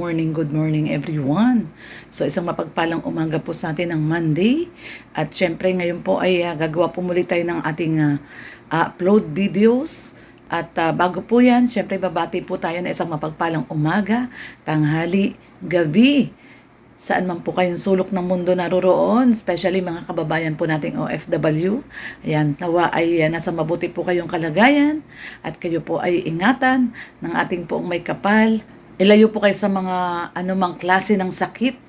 good morning everyone. So isang mapagpalang umaga po sa atin ng Monday. At syempre ngayon po ay gagawa po muli tayo ng ating upload videos. At bago po yan, syempre babati po tayo na isang mapagpalang umaga, tanghali, gabi. Saan man po kayong sulok ng mundo naroroon, especially mga kababayan po nating OFW. Ayan, nawa ay nasa mabuti po kayong kalagayan at kayo po ay ingatan ng ating poong may kapal. Ilayo po kayo sa mga anumang klase ng sakit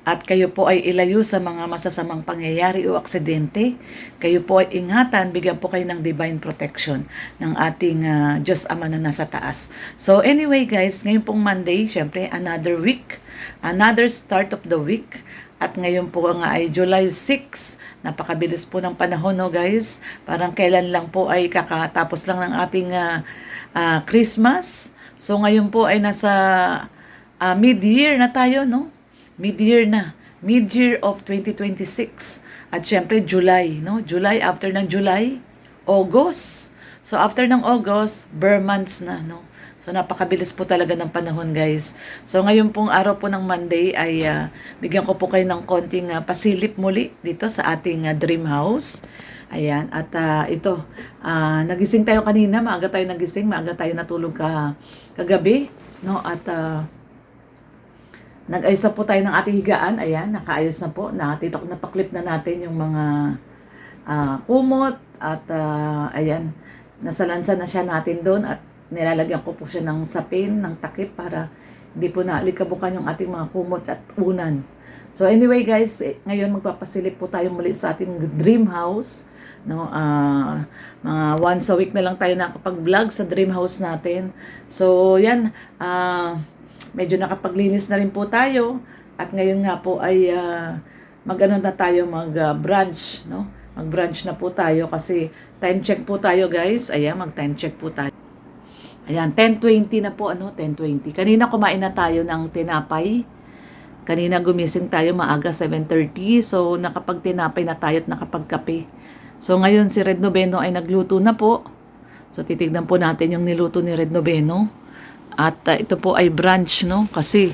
at kayo po ay ilayo sa mga masasamang pangyayari o aksidente. Kayo po ay ingatan, bigyan po kayo ng divine protection ng ating Diyos Ama na nasa taas. So anyway guys, ngayon pong Monday, syempre another week, another start of the week. At ngayon po nga ay July 6. Napakabilis po ng panahon, no guys. Parang kailan lang po ay kakatapos lang ng ating Christmas. So ngayon po ay nasa mid-year na tayo, no? Mid-year na. Mid-year of 2026. At syempre July, no? July, after ng July, August. So after ng August, bare months na, no? So napakabilis po talaga ng panahon guys. So ngayon pong araw po ng Monday ay bigyan ko po kayo ng konting pasilip muli dito sa ating dream house. Ayan, at ito, nagising tayo kanina, maaga tayo nagising, maaga tayo natulog kagabi, no? At nag-ayos na po tayo ng ating higaan. Ayan, nakaayos na po, natuklip na natin yung mga kumot at ayan, nasalansan na siya natin doon at nilalagyan ko po siya ng sapin, ng takip para hindi po naalikabukan yung ating mga kumot at unan. So anyway guys, ngayon magpapasilip po tayo muli sa ating dream house. No, mga once a week na lang tayo nakapag-vlog sa dream house natin. So yan, medyo nakapaglinis na rin po tayo. At ngayon nga po ay mag-ano na tayo, mag-brunch, no? Mag-brunch na po tayo kasi time check po tayo guys. Ayan, mag-time check po tayo. Ayan, 10:20 na po, 10:20. Kanina kumain na tayo ng tinapay. Kanina gumising tayo maaga, 7:30. So, nakapag-tinapay na tayo at nakapagkape. So, ngayon si Red Noveno ay nagluto na po. So, titignan po natin yung niluto ni Red Noveno. At ito po ay brunch, no? Kasi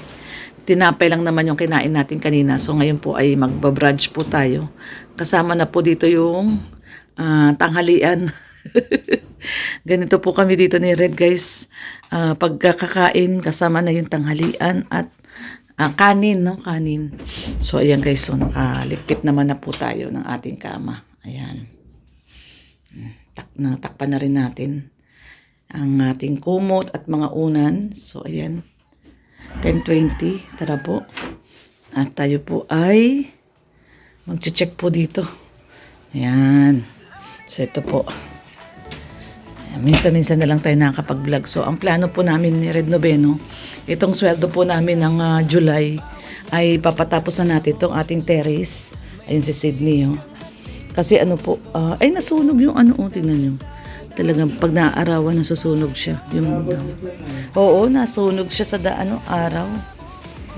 tinapay lang naman yung kinain natin kanina. So, ngayon po ay magbabrunch po tayo. Kasama na po dito yung tanghalian. Ganito po kami dito ni Red guys. Pagkakakain, kasama na yung tanghalian at kanin, no? Kanin. So, ayan guys. So, nakalikpit naman na po tayo ng ating kama. Ayan. Takpan na rin natin ang ating kumot at mga unan. So, ayan. 10:20. Tara po. At tayo po ay mag-check po dito. Ayan. So, ito po. Minsan-minsan na lang tayo nakakapag-vlog. So, ang plano po namin ni Red Noveno, itong sweldo po namin ng July, ay papatapos na natin itong ating terrace. Ayun si Sydney, oh. Kasi ano po, ay nasunog yung tingnan nyo. Talagang pag naaarawan, nasusunog siya. Oo, nasunog siya sa araw.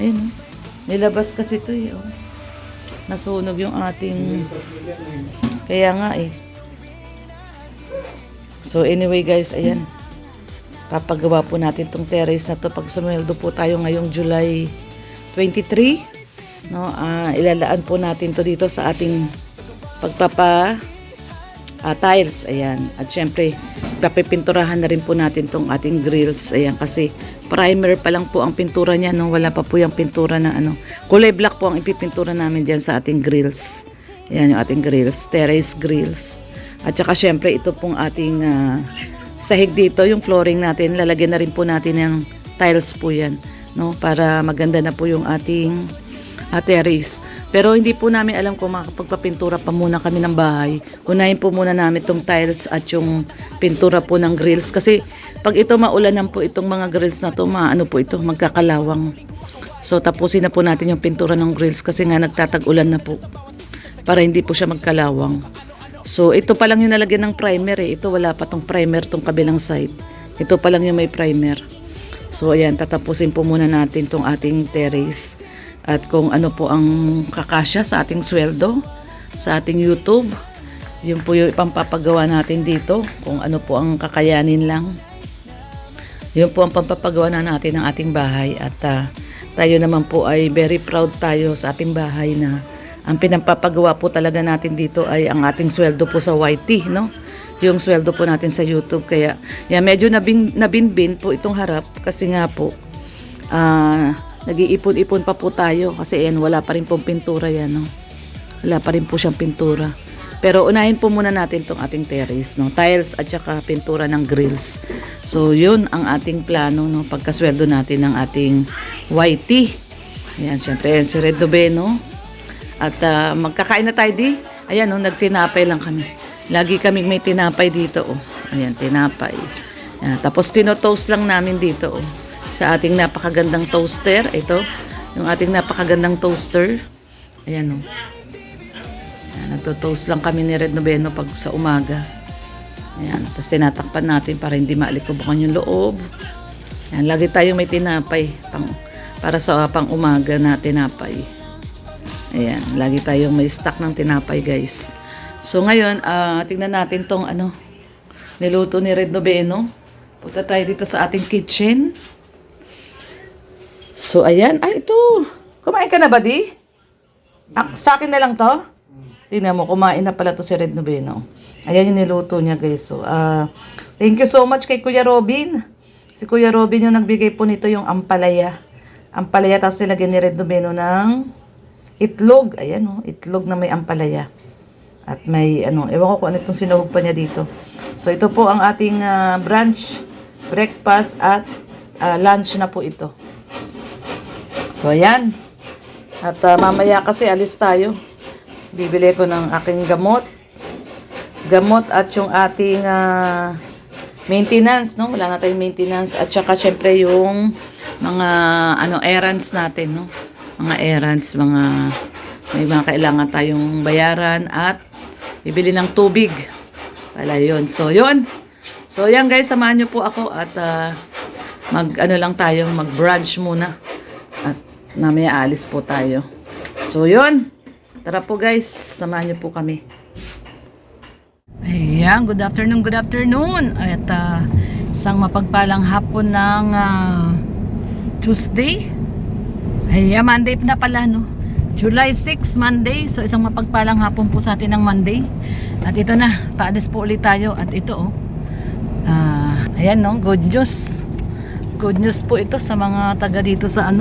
Ayun, oh. Nilabas kasi ito, oh. Nasunog yung ating, kaya nga, So anyway guys, ayan. Papagawa po natin tong terrace na to pag sumweldo po tayo ngayong July 23. No, ilalaan po natin to dito sa ating tiles. Ayan. At syempre, papipinturahan na rin po natin tong ating grills. Ayan, kasi primer pa lang po ang pintura niya, no. Wala pa po yung pintura na kulay black po ang ipipintura namin diyan sa ating grills. Ayan yung ating grills, terrace grills. At saka syempre ito pong ating sahig dito, yung flooring natin, lalagyan na rin po natin ng tiles po yan, no? Para maganda na po yung ating terrace. Pero hindi po namin alam kung makapagpapintura pa muna kami ng bahay. Unahin po muna namin itong tiles at yung pintura po ng grills. Kasi pag ito maulanan po itong mga grills na to, po ito, magkakalawang. So tapusin na po natin yung pintura ng grills kasi nga nagtatag-ulan na po. Para hindi po siya magkalawang. So, ito pa lang yung nalagyan ng primer Ito wala pa tong primer tong kabilang side. Ito pa lang yung may primer. So, ayan, tatapusin po muna natin tong ating terrace. At kung ano po ang kakasya sa ating sweldo, sa ating YouTube, yun po yung pampapagawa natin dito. Kung ano po ang kakayanin lang. Yun po ang pampapagawa na natin ng ating bahay. At tayo naman po ay very proud tayo sa ating bahay na ang pinapapagawa po talaga natin dito ay ang ating sweldo po sa YT, no? Yung sweldo po natin sa YouTube. Kaya medyo nabinbin po itong harap kasi nga po nag-iipon-ipon pa po tayo kasi wala pa rin pong pintura yan, no? Wala pa rin po siyang pintura. Pero unahin po muna natin tong ating terrace, no? Tiles at saka pintura ng grills. So yun ang ating plano, no? Pagkasweldo natin ng ating YT. Ayan, syempre yan si Red Noveno. At magkakain na tayo di. Ayan, no? Nagtinapay lang kami. Lagi kaming may tinapay dito, oh. Ayan, tinapay. Ayan, tapos tino-toast lang namin dito, oh. Sa ating napakagandang toaster. Ito, yung ating napakagandang toaster. Ayan, oh. Nagto-toast lang kami ni Red Noveno pag sa umaga. Ayan. Tapos tinatakpan natin para hindi maalikubukan yung loob. Ayan. Lagi tayong may tinapay para sa pang umaga na tinapay. Ayan. Lagi tayong may stock ng tinapay, guys. So ngayon, tingnan natin tong niluto ni Red Noveno. Punta tayo dito sa ating kitchen. So ayan. Ay, ito. Kumain ka na ba, di? Sa akin na lang to? Tingnan mo, kumain na pala to si Red Noveno. Ayan yung niluto niya, guys. So, thank you so much kay Kuya Robin. Si Kuya Robin yung nagbigay po nito yung ampalaya. Ampalaya, tapos nilagyan ni Red Noveno ng itlog. Ayan, oh, itlog na may ampalaya. At may, ewan ko kung ano itong sinuhog pa niya dito. So, ito po ang ating brunch, breakfast, at lunch na po ito. So, ayan. At mamaya kasi alis tayo. Bibili ko ng aking gamot at yung ating maintenance, no? Wala na tayong maintenance at saka syempre yung mga errands natin, no? Mga errands, may mga kailangan tayong bayaran at bibili ng tubig. Wala yun. So yun. So yan guys, samahan niyo po ako at mag-brunch muna at mamaya alis po tayo. So yun. Tara po guys, samahan niyo po kami. Ayan, good afternoon. At isang mapagpalang hapon ng Tuesday. Ayan, Monday na pala, no? July 6, Monday. So isang mapagpalang hapon po sa atin ng Monday. At ito na, paalis po ulit tayo. At ito, ayan, no? Good news. Good news po ito sa mga taga dito sa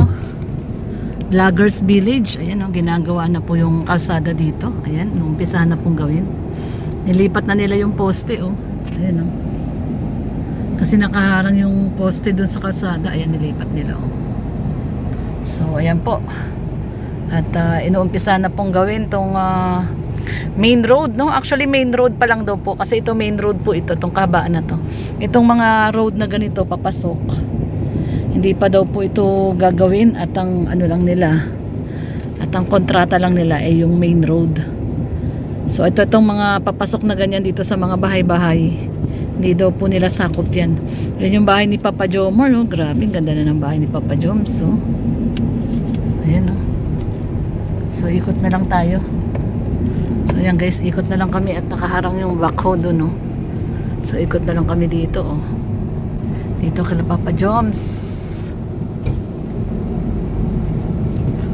Vloggers Village. Ayan, ginagawa na po yung kalsada dito. Ayan, umpisahan na pong gawin. Nilipat na nila yung poste, oh. Ayan, kasi nakaharang yung poste dun sa kalsada. Ayan, nilipat nila, oh. So, ayan po. At inuumpisahan na pong gawin tong main road, no? Actually, main road pa lang daw po. Kasi ito main road po ito, tong kahabaan na to. Itong mga road na ganito, papasok. Hindi pa daw po ito gagawin at ang kontrata lang nila ay yung main road. So itong mga papasok na ganyan dito sa mga bahay-bahay, hindi daw po nila sakop yan. Yan yung bahay ni Papa Jomar, no? Grabe, ganda na ng bahay ni Papa Jom. So ayan, no? So ikot na lang tayo. So yan guys, ikot na lang kami at nakaharang yung backhoe doon, no? So ikot na lang kami dito, oh. Dito kay Papa Joms.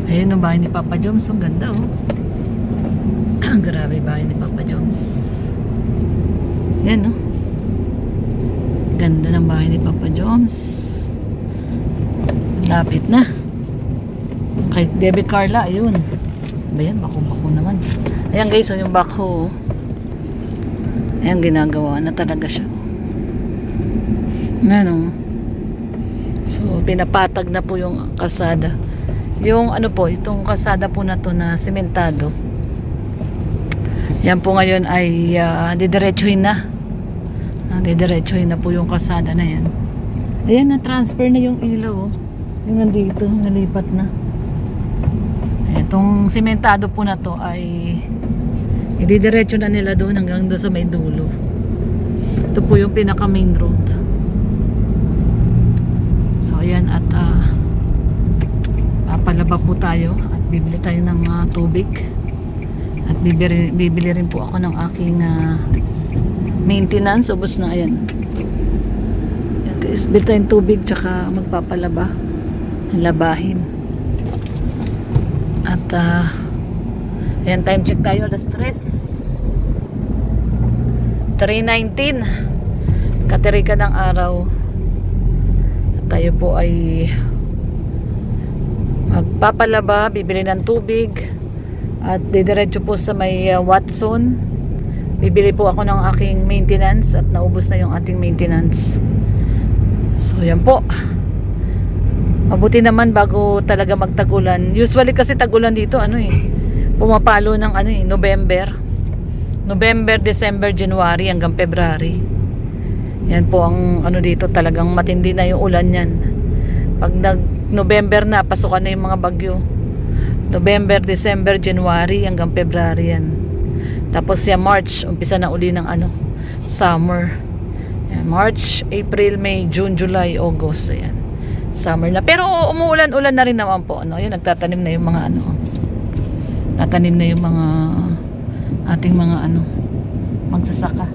Ayan ang bahay ni Papa Joms. Ang ganda, oh. Grabe bahay ni Papa Joms. Ayan, oh. Ganda ng bahay ni Papa Joms. Lapit na. Kay Bebe Carla, ayun. Ayan, bako-bako naman. Ayan guys, yung bako. Ayan, ginagawa na talaga siya. Ano? So, pinapatag na po yung kalsada. Yung itong kalsada po na to na sementado. Yan po ngayon ay didiretsuhin na. Didiretsuhin na po yung kalsada na yan. Ayan, na-transfer na yung ilaw, oh. Yung nandito, nalipat na. Itong sementado po na to ay ididiretso na nila doon hanggang doon sa may dulo. Ito po yung pinaka main road. So ayan, at papalaba po tayo at bibili tayo ng tubig at bibili rin po ako ng aking maintenance. Ubos na, ayan. Ayan guys, bili tayong tubig tsaka magpapalaba, labahin. At ayan, time check tayo, alas 3:19, katirika ng araw. At tayo po ay magpapalaba, bibili ng tubig at didiretso po sa may Watson. Bibili po ako ng aking maintenance at naubos na yung ating maintenance. So yan po, mabuti naman bago talaga magtagulan. Usually kasi tagulan dito pumapalo ng November, December, January hanggang February. Yan po ang dito, talagang matindi na yung ulan yan. Pag November na, pasukan na yung mga bagyo. November, December, January hanggang February yan. Tapos March, umpisa na uli ng summer. Yan, March, April, May, June, July, August. Ayan, summer na. Pero umuulan-ulan na rin naman po. Yan, nagtatanim na yung mga tatanim na yung mga ating mga magsasaka.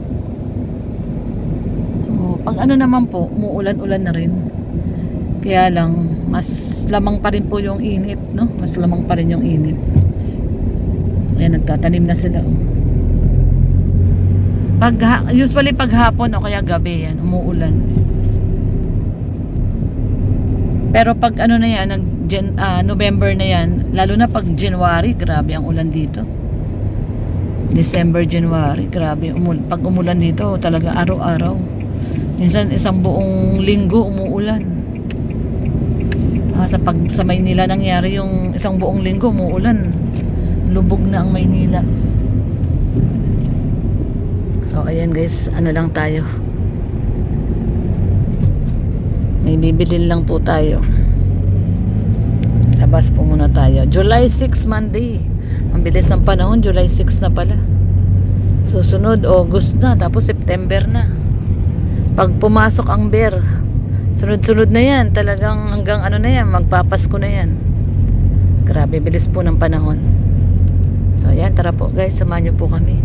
So pag naman po, umuulan-ulan na rin. Kaya lang mas lamang pa rin po yung init, mas lamang pa rin yung init. Ayan, nagtatanim na sila. Usually pag hapon o kaya gabi yan, umuulan. Pero pag na yan, November na yan, lalo na pag January, grabe ang ulan dito. December, January, grabe. Pag umulan dito, talaga araw-araw. Minsan isang buong linggo umuulan. Sa Maynila nangyari yung isang buong linggo umuulan. Lubog na ang Maynila. So ayan guys, lang tayo. May bibilin lang po tayo. Labas po muna tayo. July 6, Monday. Ang bilis ng panahon, July 6 na pala. Susunod, August na, tapos September na. Pag pumasok ang bear, sunod-sunod na yan. Talagang hanggang magpapasko na yan. Grabe, bilis po ng panahon. So ayan, tara po guys, samahan niyo po kami.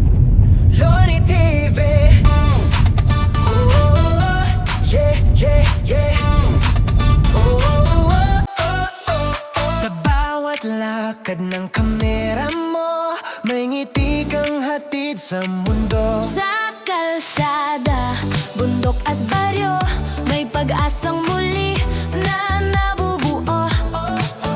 Loni TV. Yeah, yeah, yeah. Sa bawat lakad ng kamera mo, may ngiti kang hatid sa mundo. Sa kalsada, bundok at baryo, may pag-asang muli na nabubuo.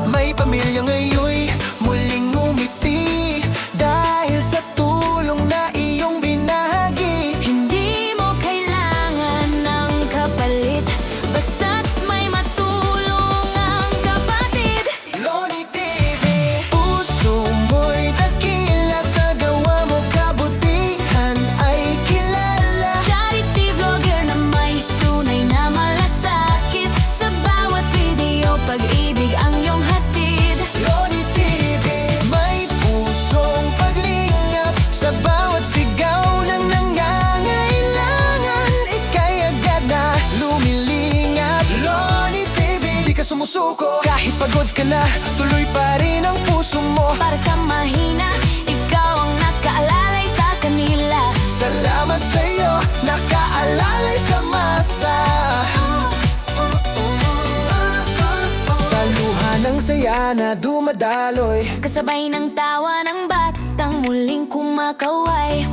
May pamilya ngayon muling ngumiti dahil sa tulong na iyong binahagi. Hindi mo kailangan ng kapalit, basta't may matulong ang kapatid. Loni TV. Puso mo'y dakila, sa gawa mo kabutihan ay kilala. Charity vlogger na may tunay na malasakit, sa bawat video pag-ibig ang iyong hatid. Loni TV. May pusong paglingap sa bawat sigaw ng nangangailangan. Ika'y agad na lumilingap. Loni TV. Di ka sumusuko kahit pagod ka na, tuloy pa rin ang puso mo. Para sa mahina, ikaw ang nakaalalay sa kanila. Salamat sa'yo, nakaalalay sa masa. Sa luha ng saya na dumadaloy, Kasabay ng tawa ng batang muling kumakaway.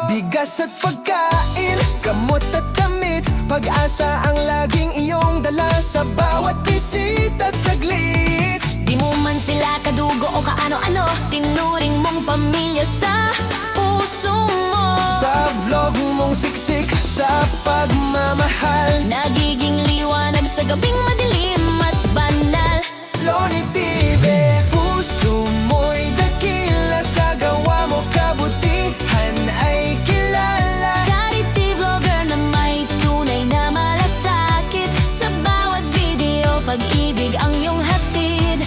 bigas at pagkain, gamot at damit, pag-asa ang laging iyong dala sa bawat bisita at saglit. Di mo man sila kadugo o kaano-ano, tinuring mong pamilya sa puso mo. Sa vlog mong siksik, sa pagmamahal, Nagiging liwanag sa gabing madilim at banal. Loni TV. Puso mo'y dakila, sa gawa mo kabutihan ay kilala. Charity vlogger na may tunay na malasakit, sa bawat video pag-ibig ang iyong hatid.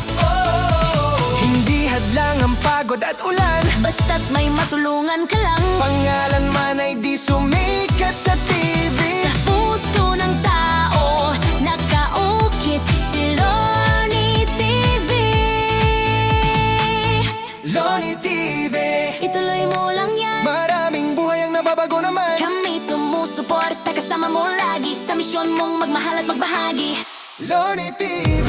Hindi hadlang ang pagod at ulan, Basta't may matulungan ka lang, pangalan man ay di sumikat sa TV. sa puso ng tao nakaukit si Loni TV. Loni TV. Ituloy mo lang yan, Maraming buhay ang nababago naman. kami sumusuporta, kasama mo lagi sa misyon mong magmahal at magbahagi. Loni TV.